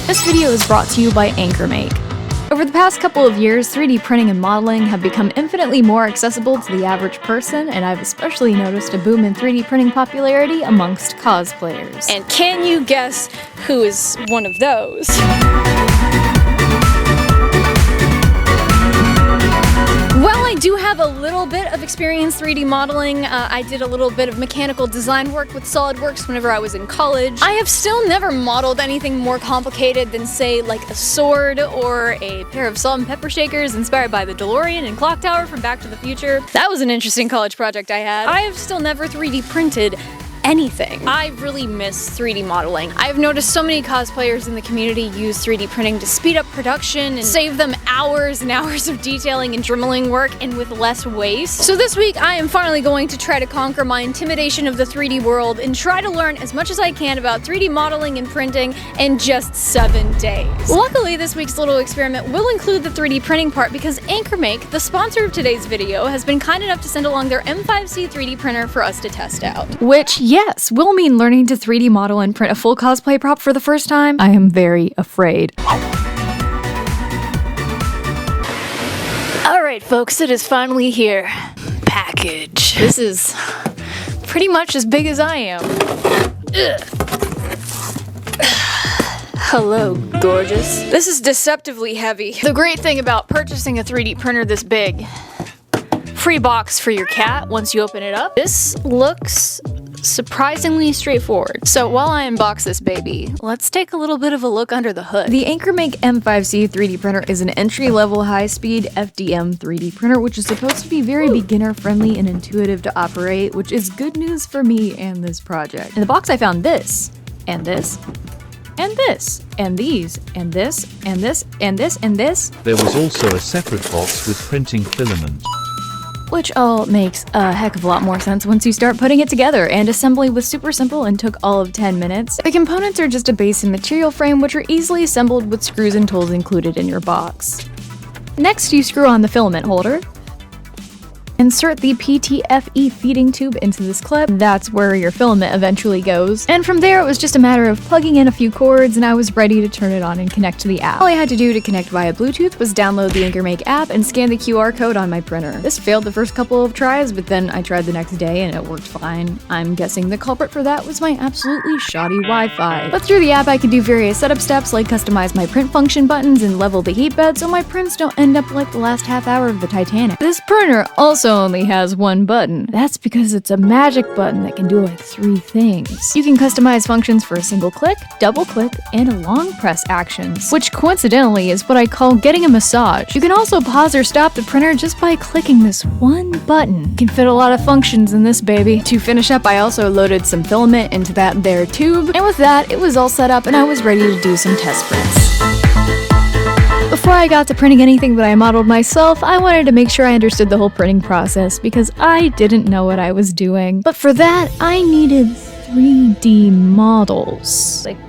This video is brought to you by AnkerMake. Over the past couple of years, 3D printing and modeling have become infinitely more accessible to the average person, and I've especially noticed a boom in 3D printing popularity amongst cosplayers. And can you guess who is one of those? Well, I do have a little bit of experience 3D modeling. I did a little bit of mechanical design work with SolidWorks whenever I was in college. I have still never modeled anything more complicated than, say, like a sword or a pair of salt and pepper shakers inspired by the DeLorean and Clock Tower from Back to the Future. That was an interesting college project I had. I have still never 3D printed anything. I really miss 3D modeling. I've noticed so many cosplayers in the community use 3D printing to speed up production and save them hours and hours of detailing and dremeling work and with less waste. So this week I am finally going to try to conquer my intimidation of the 3D world and try to learn as much as I can about 3D modeling and printing in just 7 days. Luckily, this week's little experiment will include the 3D printing part because AnkerMake, the sponsor of today's video, has been kind enough to send along their M5C 3D printer for us to test out. Which, yes, will mean learning to 3D model and print a full cosplay prop for the first time. I am very afraid. Alright folks, it is finally here. Package. This is pretty much as big as I am. Ugh. Hello, gorgeous. This is deceptively heavy. The great thing about purchasing a 3D printer this big, free box for your cat once you open it up. This looks surprisingly straightforward. So while I unbox this baby, let's take a little bit of a look under the hood. The AnkerMake M5C 3D printer is an entry-level high-speed FDM 3D printer, which is supposed to be very beginner-friendly and intuitive to operate, which is good news for me and this project. In the box I found this, and this, and this, and these, and this, and this, and this, and this. There was also a separate box with printing filament, which all makes a heck of a lot more sense once you start putting it together, and assembly was super simple and took all of 10 minutes. The components are just a base and material frame which are easily assembled with screws and tools included in your box. Next, you screw on the filament holder. Insert the PTFE feeding tube into this clip. That's where your filament eventually goes. And from there, it was just a matter of plugging in a few cords and I was ready to turn it on and connect to the app. All I had to do to connect via Bluetooth was download the AnkerMake app and scan the QR code on my printer. This failed the first couple of tries, but then I tried the next day and it worked fine. I'm guessing the culprit for that was my absolutely shoddy Wi-Fi. But through the app, I could do various setup steps like customize my print function buttons and level the heat bed so my prints don't end up like the last half hour of the Titanic. This printer also only has one button. That's because it's a magic button that can do like 3 things. You can customize functions for a single click, double click, and a long press actions, which coincidentally is what I call getting a massage. You can also pause or stop the printer just by clicking this one button. You can fit a lot of functions in this baby. To finish up, I also loaded some filament into that there tube, and with that, it was all set up and I was ready to do some test prints. Before I got to printing anything that I modeled myself, I wanted to make sure I understood the whole printing process because I didn't know what I was doing. But for that, I needed 3D models. Like,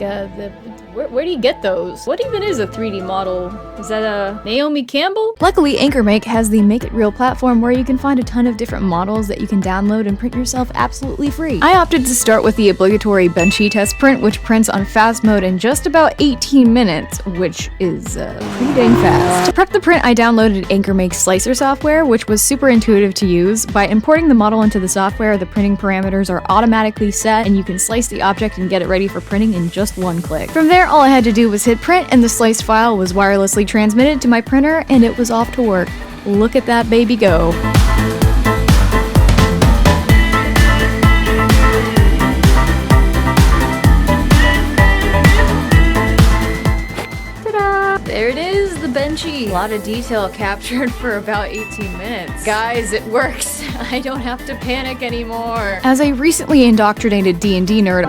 where do you get those? What even is a 3D model? Is that a Naomi Campbell? Luckily, AnkerMake has the Make It Real platform where you can find a ton of different models that you can download and print yourself absolutely free. I opted to start with the obligatory Davinci test print, which prints on fast mode in just about 18 minutes, which is pretty dang fast. To prep the print, I downloaded AnkerMake's Slicer software, which was super intuitive to use. By importing the model into the software, the printing parameters are automatically set, and you can slice the object and get it ready for printing in just one click. From there, all I had to do was hit print and the sliced file was wirelessly transmitted to my printer and it was off to work. Look at that baby go. Ta-da! There it is, the Benchy. A lot of detail captured for about 18 minutes. Guys, it works. I don't have to panic anymore. As a recently indoctrinated D&D nerd,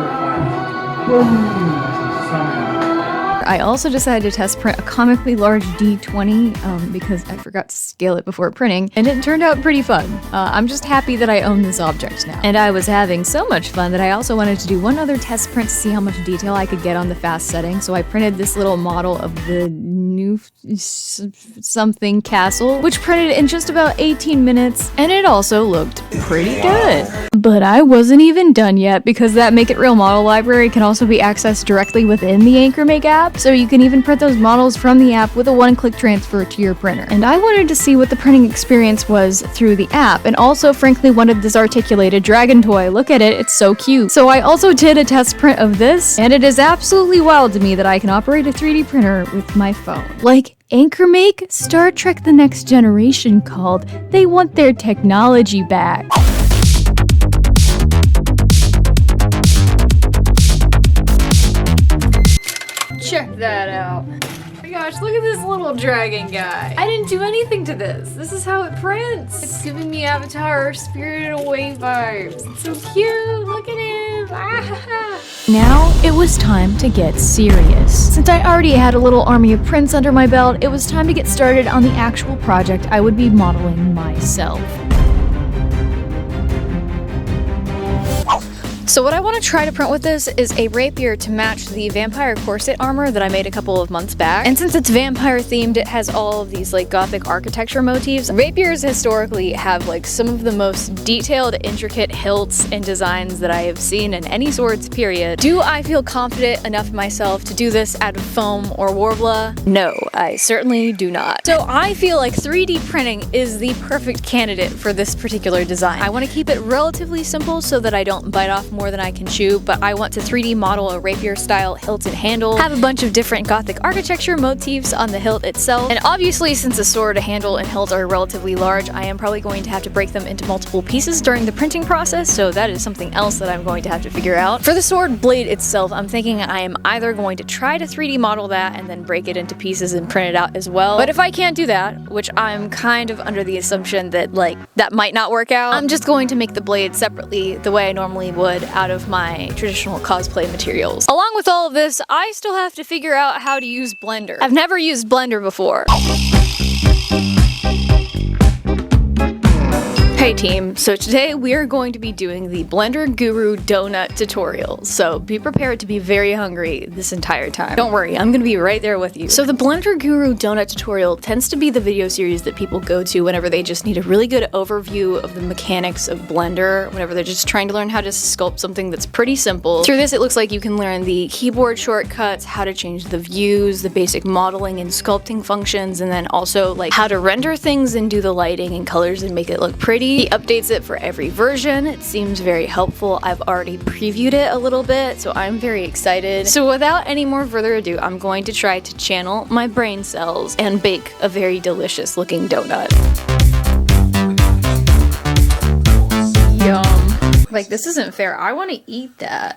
I also decided to test print a comically large D20 because I forgot to scale it before printing, and it turned out pretty fun. I'm just happy that I own this object now. And I was having so much fun that I also wanted to do one other test print to see how much detail I could get on the fast setting, so I printed this little model of the new something castle, which printed in just about 18 minutes, and it also looked pretty good. But I wasn't even done yet because that Make It Real model library can also be accessed directly within the AnkerMake app, So you can even print those models from the app with a one-click transfer to your printer. And I wanted to see what the printing experience was through the app, and also frankly wanted this articulated dragon toy. Look at it, it's so cute. So I also did a test print of this, and it is absolutely wild to me that I can operate a 3D printer with my phone. Like, AnkerMake, Star Trek The Next Generation called. They want their technology back. Check that out. Oh my gosh, look at this little dragon guy. I didn't do anything to this. This is how it prints. It's giving me Avatar Spirited Away vibes. It's so cute. Look at him. Ah. Now it was time to get serious. Since I already had a little army of prints under my belt, it was time to get started on the actual project I would be modeling myself. So what I want to try to print with this is a rapier to match the vampire corset armor that I made a couple of months back. And since it's vampire themed, it has all of these like gothic architecture motifs. Rapiers historically have like some of the most detailed, intricate hilts and designs that I have seen in any swords period. Do I feel confident enough in myself to do this out of foam or Warbler? No, I certainly do not. So I feel like 3D printing is the perfect candidate for this particular design. I want to keep it relatively simple so that I don't bite off more than I can chew, but I want to 3D model a rapier style hilt and handle, have a bunch of different gothic architecture motifs on the hilt itself, and obviously since the sword, handle, and hilt are relatively large, I am probably going to have to break them into multiple pieces during the printing process, so that is something else that I'm going to have to figure out. For the sword blade itself, I'm thinking I am either going to try to 3D model that and then break it into pieces and print it out as well, but if I can't do that, which I'm kind of under the assumption that like that might not work out, I'm just going to make the blade separately the way I normally would out of my traditional cosplay materials. Along with all of this, I still have to figure out how to use Blender. I've never used Blender before. Hey team, so today we are going to be doing the Blender Guru Donut tutorial, so be prepared to be very hungry this entire time. Don't worry, I'm gonna be right there with you. So the Blender Guru Donut tutorial tends to be the video series that people go to whenever they just need a really good overview of the mechanics of Blender, whenever they're just trying to learn how to sculpt something that's pretty simple. Through this, it looks like you can learn the keyboard shortcuts, how to change the views, the basic modeling and sculpting functions, and then also like how to render things and do the lighting and colors and make it look pretty. He updates it for every version. It seems very helpful. I've already previewed it a little bit, so I'm very excited. So without any more further ado, I'm going to try to channel my brain cells and bake a very delicious looking donut. Yum. Like, this isn't fair. I want to eat that.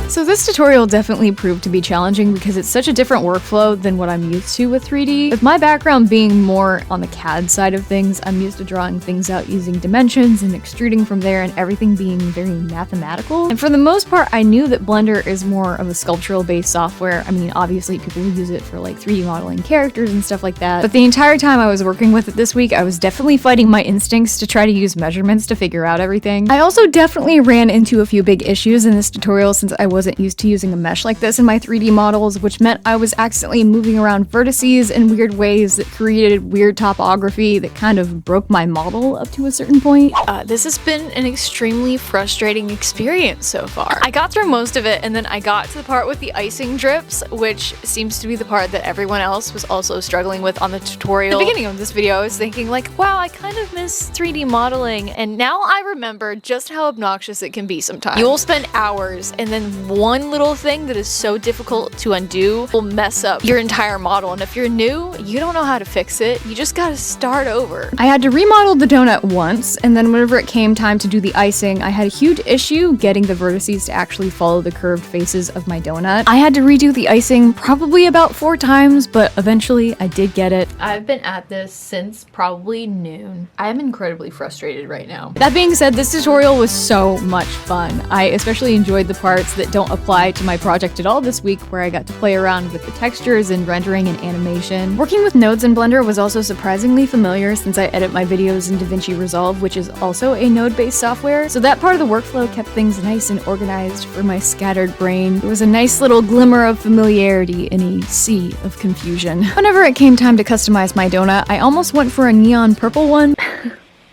So this tutorial definitely proved to be challenging because it's such a different workflow than what I'm used to with 3D. With my background being more on the CAD side of things, I'm used to drawing things out using dimensions and extruding from there and everything being very mathematical. And for the most part, I knew that Blender is more of a sculptural based software. I mean, obviously people use it for like 3D modeling characters and stuff like that. But the entire time I was working with it this week, I was definitely fighting my instincts to try to use measurements to figure out everything. I also definitely ran into a few big issues in this tutorial since I wasn't used to using a mesh like this in my 3D models, which meant I was accidentally moving around vertices in weird ways that created weird topography that kind of broke my model up to a certain point. This has been an extremely frustrating experience so far. I got through most of it and then I got to the part with the icing drips, which seems to be the part that everyone else was also struggling with on the tutorial. At the beginning of this video, I was thinking like, wow, I kind of miss 3D modeling, and now I remember just how obnoxious it can be sometimes. You will spend hours and then one little thing that is so difficult to undo will mess up your entire model, and if you're new, you don't know how to fix it. You just gotta start over. I had to remodel the donut once, and then whenever it came time to do the icing, I had a huge issue getting the vertices to actually follow the curved faces of my donut. I had to redo the icing probably about 4 times, but eventually I did get it. I've been at this since probably noon. I am incredibly frustrated right now. That being said, this tutorial was so much fun. I especially enjoyed the parts that don't apply to my project at all this week, where I got to play around with the textures and rendering and animation. Working with nodes in Blender was also surprisingly familiar since I edit my videos in Davinci Resolve, which is also a node-based software, so that part of the workflow kept things nice and organized for my scattered brain. It was a nice little glimmer of familiarity in a sea of confusion. Whenever it came time to customize my donut, I almost went for a neon purple one.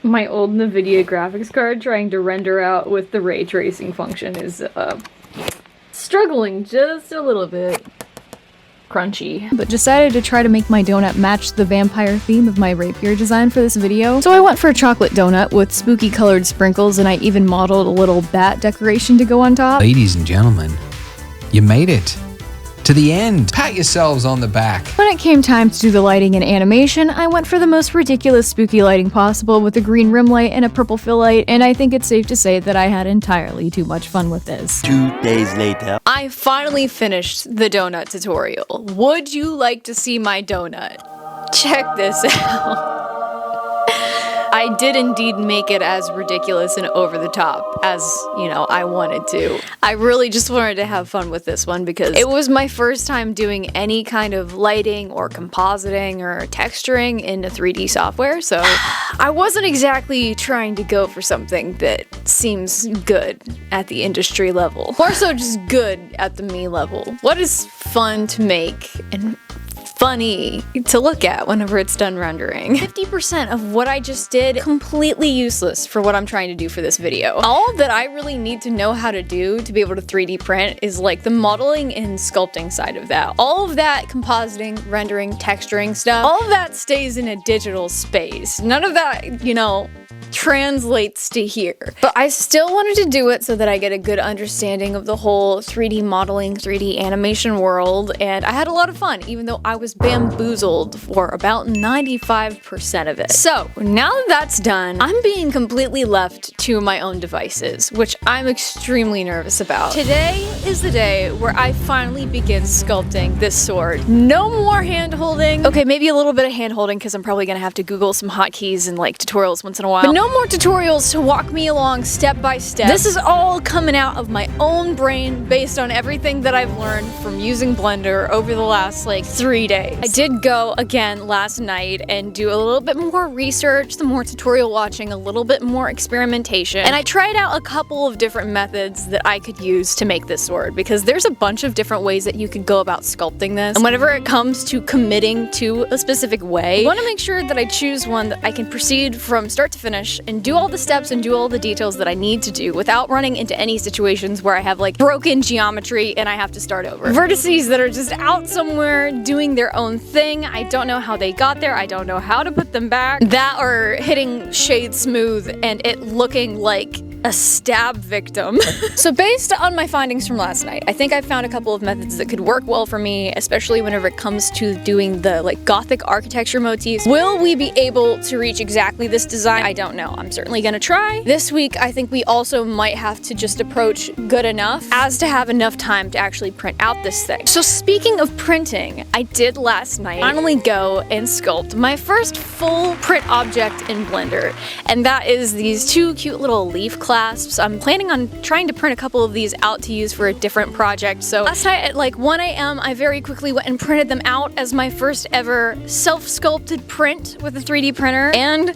My old NVIDIA graphics card trying to render out with the ray tracing function is struggling just a little bit. Crunchy. But decided to try to make my donut match the vampire theme of my rapier design for this video. So I went for a chocolate donut with spooky colored sprinkles, and I even modeled a little bat decoration to go on top. Ladies and gentlemen, you made it to the end. Pat yourselves on the back. When it came time to do the lighting and animation, I went for the most ridiculous spooky lighting possible with a green rim light and a purple fill light, and I think it's safe to say that I had entirely too much fun with this. 2 days later. I finally finished the donut tutorial. Would you like to see my donut? Check this out. I did indeed make it as ridiculous and over the top as, you know, I wanted to. I really just wanted to have fun with this one because it was my first time doing any kind of lighting or compositing or texturing in a 3D software, so I wasn't exactly trying to go for something that seems good at the industry level. More so just good at the me level. What is fun to make and funny to look at whenever it's done rendering. 50% of what I just did, completely useless for what I'm trying to do for this video. All that I really need to know how to do to be able to 3D print is like the modeling and sculpting side of that. All of that compositing, rendering, texturing stuff, all of that stays in a digital space. None of that, you know, translates to here. But I still wanted to do it so that I get a good understanding of the whole 3D modeling, 3D animation world, and I had a lot of fun, even though I was bamboozled for about 95% of it. So now that that's done, I'm being completely left to my own devices, which I'm extremely nervous about. Today is the day where I finally begin sculpting this sword. No more hand holding. Okay, maybe a little bit of hand holding because I'm probably gonna have to Google some hotkeys and like tutorials once in a while. But no more tutorials to walk me along step by step. This is all coming out of my own brain based on everything that I've learned from using Blender over the last like 3 days. I did go again last night and do a little bit more research, some more tutorial watching, a little bit more experimentation, and I tried out a couple of different methods that I could use to make this sword because there's a bunch of different ways that you could go about sculpting this, and whenever it comes to committing to a specific way, I want to make sure that I choose one that I can proceed from start to finish and do all the steps and do all the details that I need to do without running into any situations where I have like broken geometry and I have to start over. Vertices that are just out somewhere doing their own thing. I don't know how they got there. I don't know how to put them back. That or hitting shade smooth and it looking like a stab victim. So based on my findings from last night, I think I found a couple of methods that could work well for me, especially whenever it comes to doing the like Gothic architecture motifs. Will we be able to reach exactly this design? I don't know. I'm certainly gonna try. This week, I think we also might have to just approach good enough as to have enough time to actually print out this thing. So speaking of printing, I did last night finally go and sculpt my first full print object in Blender, and that is these two cute little leaf clasps. I'm planning on trying to print a couple of these out to use for a different project. So last night at like 1 AM, I very quickly went and printed them out as my first ever self-sculpted print with a 3D printer, and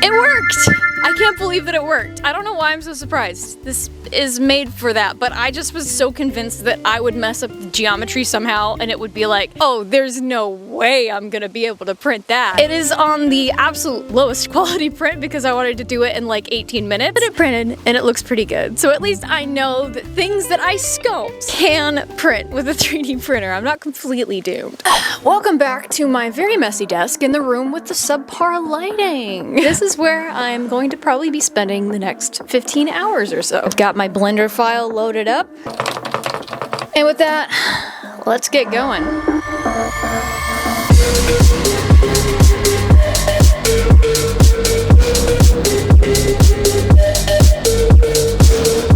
it worked! I can't believe that it worked. I don't know why I'm so surprised. This is made for that, but I just was so convinced that I would mess up the geometry somehow and it would be like, oh, there's no way I'm gonna be able to print that. It is on the absolute lowest quality print because I wanted to do it in like 18 minutes, but it printed and it looks pretty good. So at least I know that things that I sculpt can print with a 3D printer. I'm not completely doomed. Welcome back to my very messy desk in the room with the subpar lighting. This is where I'm going to probably be spending the next 15 hours or so. I've got my Blender file loaded up. And with that, let's get going.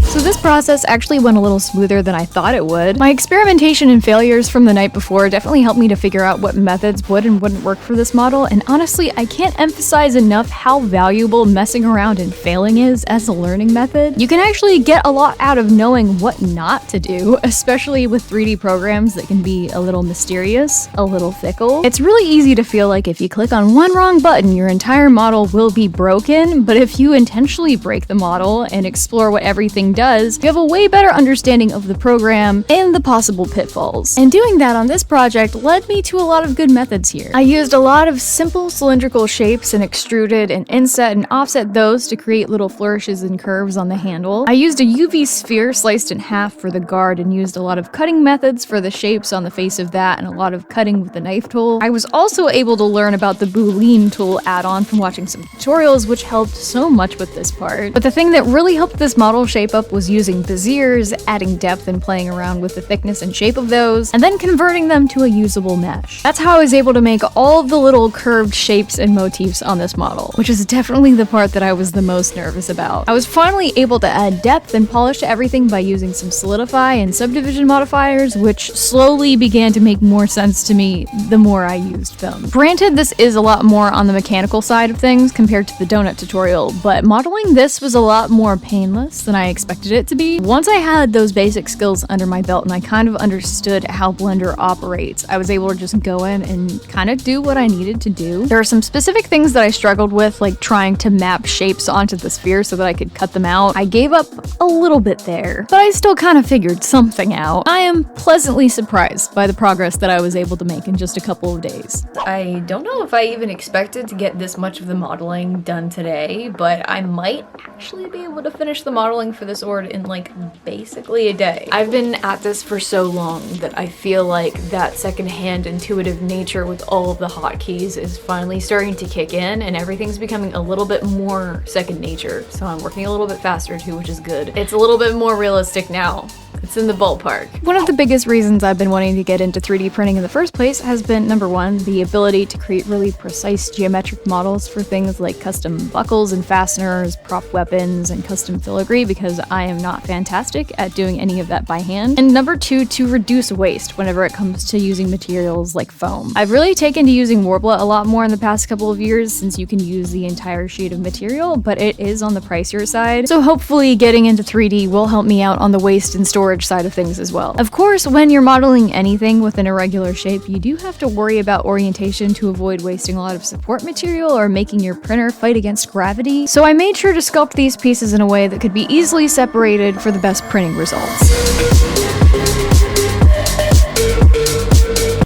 So this process actually went a little smoother than I thought it would. My experimentation and failures from the night before definitely helped me to figure out what methods would and wouldn't work for this model, and honestly, I can't emphasize enough how valuable messing around and failing is as a learning method. You can actually get a lot out of knowing what not to do, especially with 3D programs that can be a little mysterious, a little fickle. It's really easy to feel like if you click on one wrong button, your entire model will be broken, but if you intentionally break the model and explore what everything does, you have a way better understanding of the program and the possible pitfalls. And doing that on this project led me to a lot of good methods here. I used a lot of simple cylindrical shapes and extruded and inset and offset those to create little flourishes and curves on the handle. I used a UV sphere sliced in half for the guard and used a lot of cutting methods for the shapes on the face of that and a lot of cutting with the knife tool. I was also able to learn about the Boolean tool add-on from watching some tutorials, which helped so much with this part. But the thing that really helped this model shape up was using beziers, adding depth and playing around with the thickness and shape of those, and then converting them to a usable mesh. That's how I was able to make all of the little curved shapes and motifs on this model, which is definitely the part that I was the most nervous about. I was finally able to add depth and polish to everything by using some solidify and subdivision modifiers, which slowly began to make more sense to me the more I used them. Granted, this is a lot more on the mechanical side of things compared to the donut tutorial, but modeling this was a lot more painless than I expected it to be. Once I had those basic skills under my belt and I kind of understood how Blender operates, I was able to just go in and kind of do what I needed to do. There are some specific things that I struggled with, like trying to map shapes onto the sphere so that I could cut them out. I gave up a little bit there, but I still kind of figured something out. I am pleasantly surprised by the progress that I was able to make in just a couple of days. I don't know if I even expected to get this much of the modeling done today, but I might actually be able to finish the modeling for this orb in like basically a day. I've been at this for so long that I feel like that secondhand intuitive nature with all of the hotkeys is finally starting to kick in and everything's becoming a little bit more second nature. So I'm working a little bit faster too, which is good. It's a little bit more realistic now. It's in the ballpark. One of the biggest reasons I've been wanting to get into 3D printing in the first place has been, number one, the ability to create really precise geometric models for things like custom buckles and fasteners, prop weapons, and custom filigree, because I am not fantastic at doing any of that by hand. And number two, to reduce waste whenever it comes to using materials like foam. I've really taken to using Worbla a lot more in the past couple of years since you can use the entire sheet of material, but it is on the pricier side. So hopefully getting into 3D will help me out on the waste and storage side of things as well. Of course, when you're modeling anything with an irregular shape, you do have to worry about orientation to avoid wasting a lot of support material or making your printer fight against gravity. So I made sure to sculpt these pieces in a way that could be easily separated for the best printing results.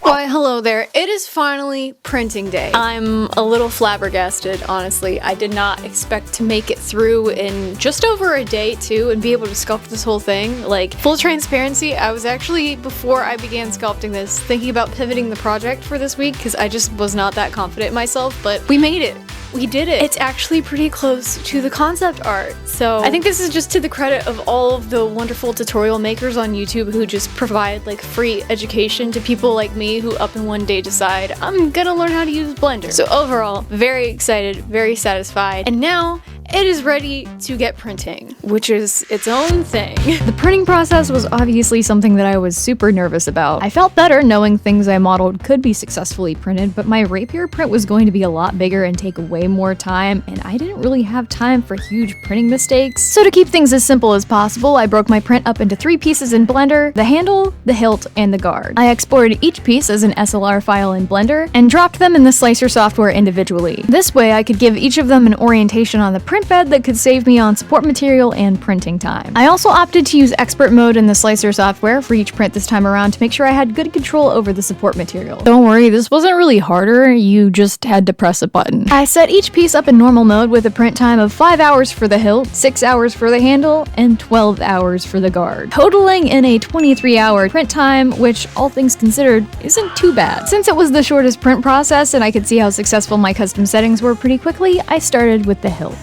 Why, hello there. It is finally printing day. I'm a little flabbergasted, honestly. I did not expect to make it through in just over a day, too, and be able to sculpt this whole thing. Like, full transparency, I was actually, before I began sculpting this, thinking about pivoting the project for this week, because I just was not that confident in myself, but we made it. We did it. It's actually pretty close to the concept art. So I think this is just to the credit of all of the wonderful tutorial makers on YouTube who just provide like free education to people like me who up in one day decide, I'm gonna learn how to use Blender. So overall, very excited, very satisfied. And now it is ready to get printing, which is its own thing. The printing process was obviously something that I was super nervous about. I felt better knowing things I modeled could be successfully printed, but my rapier print was going to be a lot bigger and take way more time, and I didn't really have time for huge printing mistakes. So to keep things as simple as possible, I broke my print up into 3 pieces in Blender: the handle, the hilt, and the guard. I exported each piece as an SLR file in Blender and dropped them in the slicer software individually. This way I could give each of them an orientation on the print bed that could save me on support material and printing time. I also opted to use expert mode in the slicer software for each print this time around to make sure I had good control over the support material. Don't worry, this wasn't really harder, you just had to press a button. I set each piece up in normal mode with a print time of 5 hours for the hilt, 6 hours for the handle, and 12 hours for the guard, totaling in a 23-hour print time, which, all things considered, isn't too bad. Since it was the shortest print process and I could see how successful my custom settings were pretty quickly, I started with the hilt.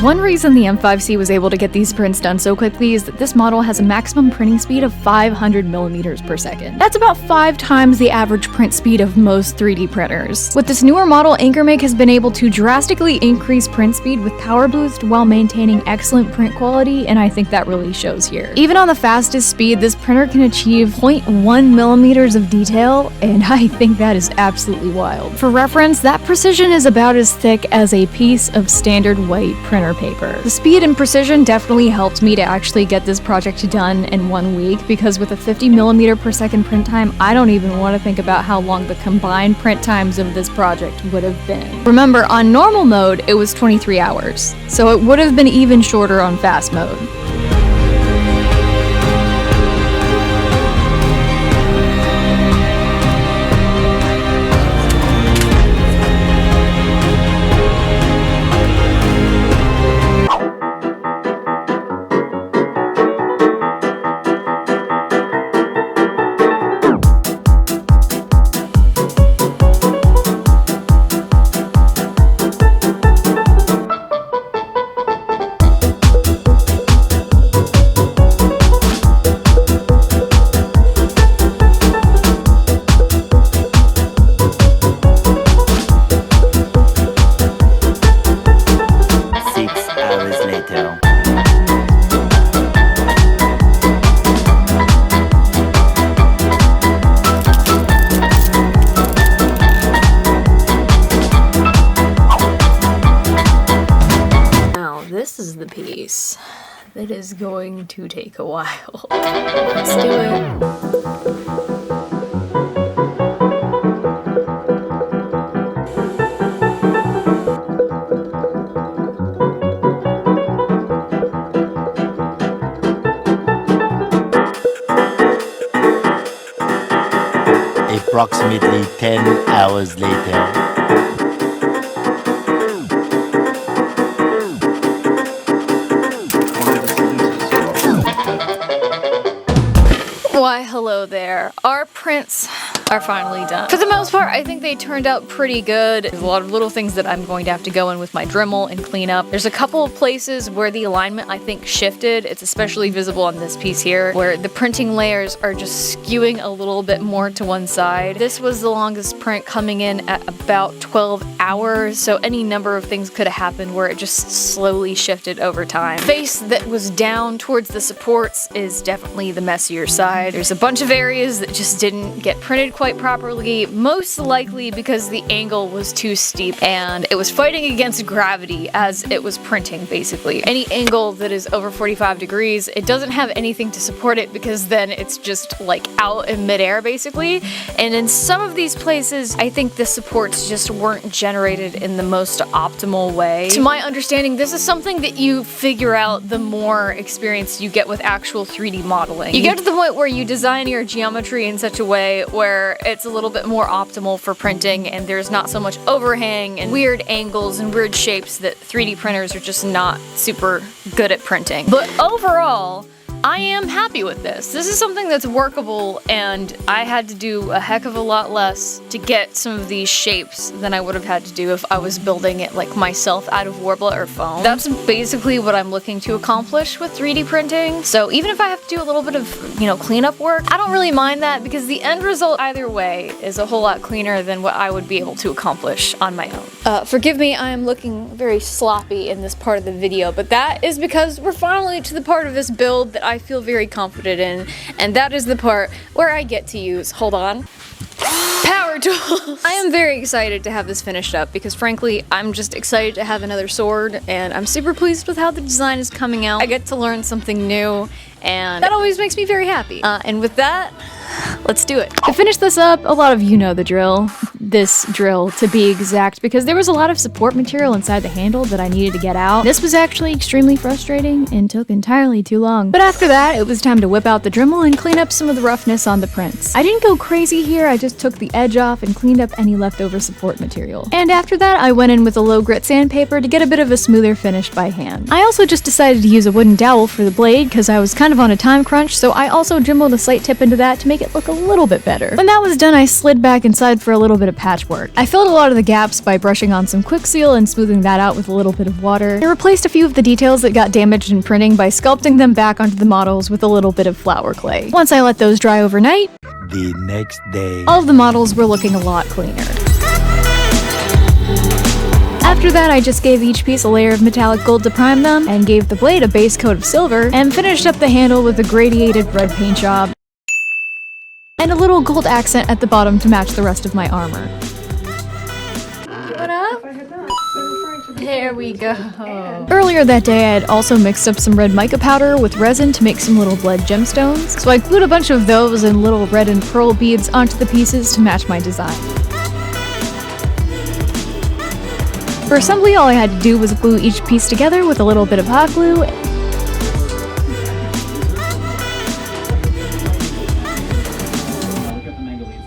One reason the M5C was able to get these prints done so quickly is that this model has a maximum printing speed of 500 millimeters per second. That's about 5 times the average print speed of most 3D printers. With this newer model, AnkerMake has been able to drastically increase print speed with power boost while maintaining excellent print quality, and I think that really shows here. Even on the fastest speed, this printer can achieve 0.1 millimeters of detail, and I think that is absolutely wild. For reference, that precision is about as thick as a piece of standard white printer paper. The speed and precision definitely helped me to actually get this project done in 1 week, because with a 50 millimeter per second print time, I don't even want to think about how long the combined print times of this project would have been. Remember, on normal mode, it was 23 hours, so it would have been even shorter on fast mode. This is the piece that is going to take a while. Let's do it. Approximately 10 hours later. Why, hello there. Our prints are finally done. For the most part, I think they turned out pretty good. There's a lot of little things that I'm going to have to go in with my Dremel and clean up. There's a couple of places where the alignment, I think, shifted. It's especially visible on this piece here, where the printing layers are just skewing a little bit more to one side. This was the longest print, coming in at about 12 hours, so any number of things could have happened where it just slowly shifted over time. Face that was down towards the supports is definitely the messier side. There's a bunch of areas that just didn't get printed quite properly, most likely because the angle was too steep and it was fighting against gravity as it was printing, basically. Any angle that is over 45 degrees, it doesn't have anything to support it, because then it's just like out in midair, basically. And in some of these places, I think the supports just weren't generated in the most optimal way. To my understanding, this is something that you figure out the more experience you get with actual 3D modeling. You get to the point where you design your geometry in such a way where it's a little bit more optimal for printing, and there's not so much overhang and weird angles and weird shapes that 3D printers are just not super good at printing. But overall, I am happy with this. This is something that's workable, and I had to do a heck of a lot less to get some of these shapes than I would have had to do if I was building it like myself out of Worbla or foam. That's basically what I'm looking to accomplish with 3D printing. So even if I have to do a little bit of, cleanup work, I don't really mind that, because the end result either way is a whole lot cleaner than what I would be able to accomplish on my own. Forgive me, I am looking very sloppy in this part of the video, but that is because we're finally to the part of this build that I feel very confident in, and that is the part where I get to use, hold on, power tools. I am very excited to have this finished up, because frankly, I'm just excited to have another sword, and I'm super pleased with how the design is coming out. I get to learn something new, and that always makes me very happy. And with that, let's do it. To finish this up, a lot of you know the drill. This drill, to be exact, because there was a lot of support material inside the handle that I needed to get out. This was actually extremely frustrating and took entirely too long. But after that, it was time to whip out the Dremel and clean up some of the roughness on the prints. I didn't go crazy here, I just took the edge off and cleaned up any leftover support material. And after that, I went in with a low grit sandpaper to get a bit of a smoother finish by hand. I also just decided to use a wooden dowel for the blade because I was kind of on a time crunch, so I also dremeled a slight tip into that to make it look a little bit better. When that was done, I slid back inside for a little bit of patchwork. I filled a lot of the gaps by brushing on some quick seal and smoothing that out with a little bit of water. I replaced a few of the details that got damaged in printing by sculpting them back onto the models with a little bit of flour clay. Once I let those dry overnight, The next day. all of the models were looking a lot cleaner. After that, I just gave each piece a layer of metallic gold to prime them, and gave the blade a base coat of silver, and finished up the handle with a gradiated red paint job, and a little gold accent at the bottom to match the rest of my armor. What up? There we go. Earlier that day, I had also mixed up some red mica powder with resin to make some little bled gemstones, so I glued a bunch of those and little red and pearl beads onto the pieces to match my design. For assembly, all I had to do was glue each piece together with a little bit of hot glue.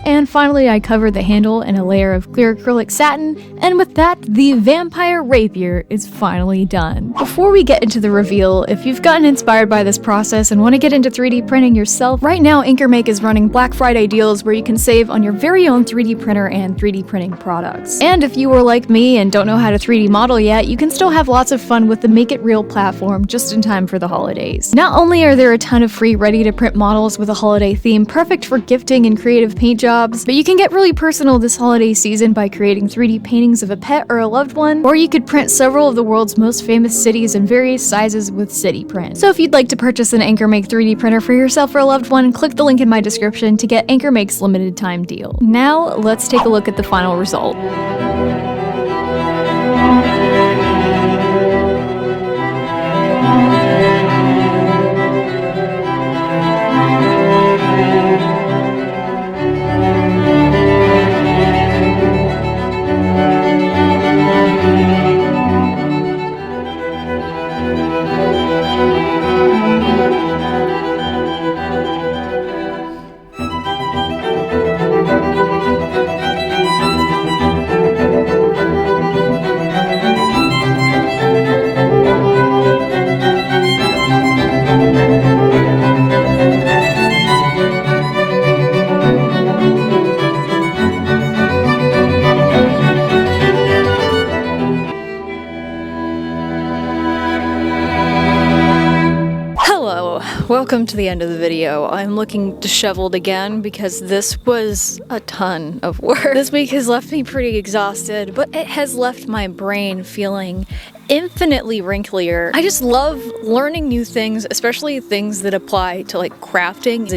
And finally, I covered the handle in a layer of clear acrylic satin, and with that, the vampire rapier is finally done. Before we get into the reveal, if you've gotten inspired by this process and want to get into 3D printing yourself, right now AnkerMake is running Black Friday deals where you can save on your very own 3D printer and 3D printing products. And if you were like me and don't know how to 3D model yet, you can still have lots of fun with the Make It Real platform just in time for the holidays. Not only are there a ton of free ready-to-print models with a holiday theme perfect for gifting and creative paint jobs, but you can get really personal this holiday season by creating 3D paintings of a pet or a loved one, or you could print several of the world's most famous cities in various sizes with city print. So if you'd like to purchase an AnkerMake 3D printer for yourself or a loved one, click the link in my description to get AnkerMake's limited time deal. Now, let's take a look at the final result. Welcome to the end of the video. I'm looking disheveled again because this was a ton of work. This week has left me pretty exhausted, but it has left my brain feeling infinitely wrinklier. I just love learning new things, especially things that apply to like crafting.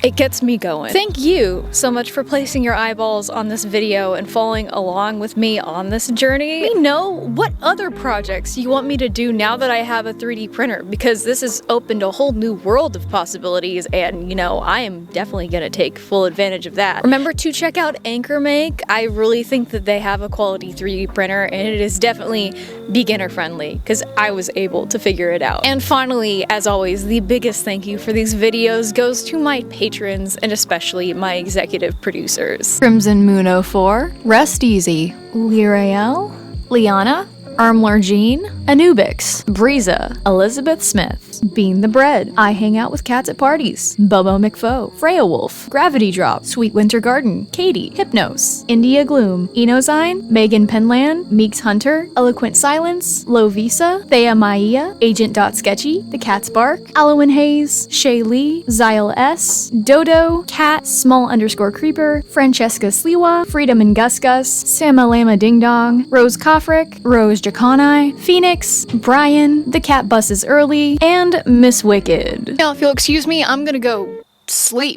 It gets me going. Thank you so much for placing your eyeballs on this video and following along with me on this journey. Let me know what other projects you want me to do now that I have a 3D printer, because this has opened a whole new world of possibilities, and you know, I am definitely gonna take full advantage of that. Remember to check out AnkerMake. I really think that they have a quality 3D printer, and it is definitely beginner friendly because I was able to figure it out. And finally, as always, the biggest thank you for these videos goes to my patrons and especially my executive producers. Crimson Moon 04, Rest Easy, Lirael, Liana, Armlar Jean, Anubix, Breeza, Elizabeth Smith, Bean the Bread, I Hang Out with Cats at Parties, Bobo McFo, Freya Wolf, Gravity Drop, Sweet Winter Garden, Katie, Hypnos, India Gloom, Enozine, Megan Penland, Meeks Hunter, Eloquent Silence, Lovisa, Thea Maia, Agent.Sketchy, The Cat's Bark, Alowin Hayes, Shay Lee, Zyle S, Dodo, Cat, Small_Creeper, Francesca Sliwa, Freedom and Gus Gus, Sama Lama Ding Dong, Rose Koffrick, Rose Jacani, Phoenix, Brian, The Cat Bus is Early, and Miss Wicked. Now, if you'll excuse me, I'm gonna go sleep.